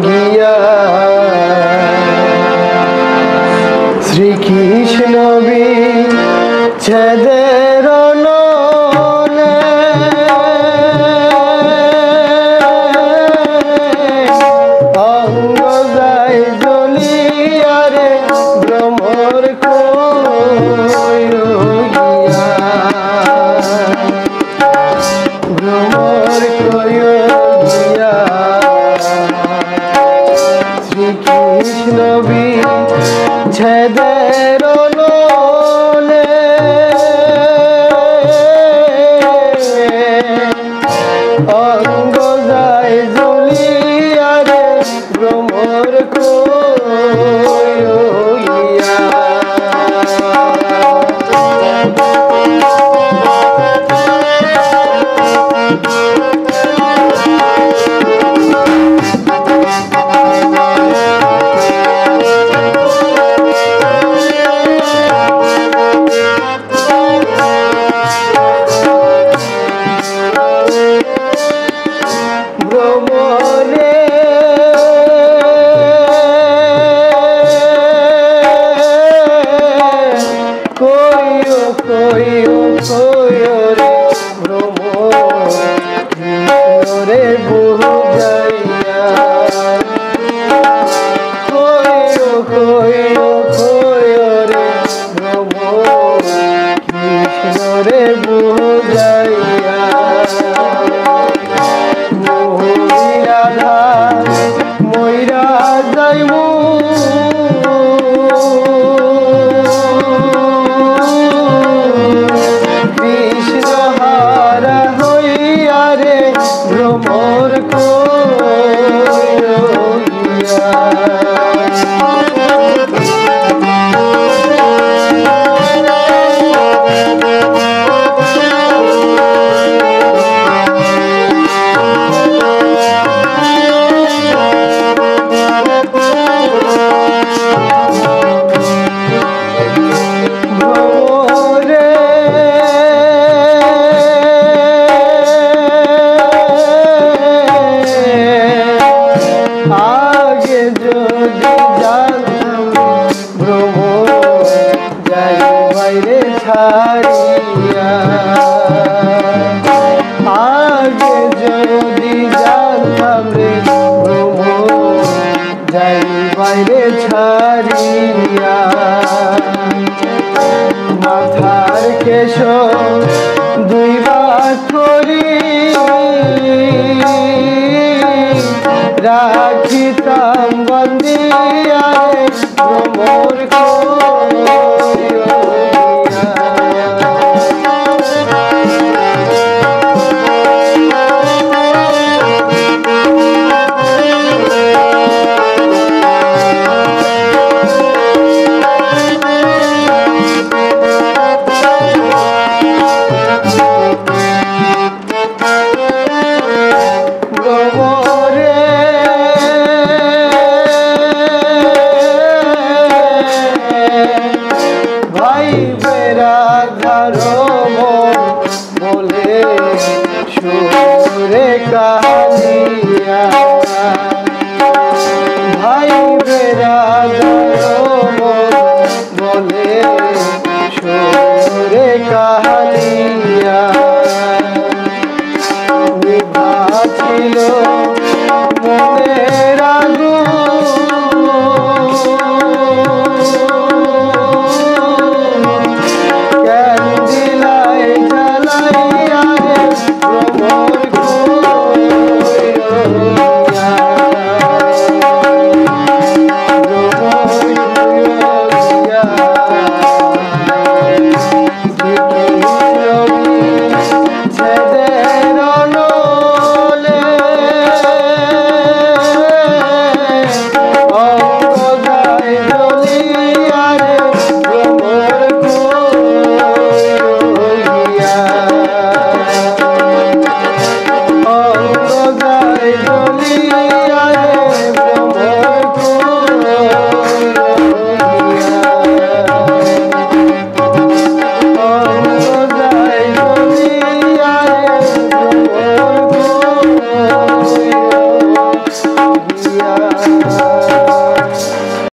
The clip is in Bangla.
গিয়া শ্রীকৃষ্ণ বিচ্ছেদের নলে অঙ্গ যায় জ্বলিয়া রে ভ্রমর গিয়া ভ্রমর গিয়া শ্রীকৃষ্ণ বিচ্ছেদের নলে অঙ্গ যায় জ্বলিয়া রে ভ্রমর গিয়া রে বুঝাইয়া রে ভ্রমর কৃষ্ণ রে বুঝাইয়া রাধা ময়রা যাইব কৃষ্ণ হারা হইয়া রে ভ্রমর গিয়া আগে যদি জানতাম ভ্রমর যাই বাইরে ছাড়িয়া আগে যদি জানতাম রে ভ্রমর যাই বাইরে ছাড়িয়া মাথার কেশ দুই বার করি রাখিতাম বন্দিয়া রে ভ্রমর বলে সুরে কালিয়া ভাই বেরা বলে সুরে কালিয়া বিভা ছিল মনের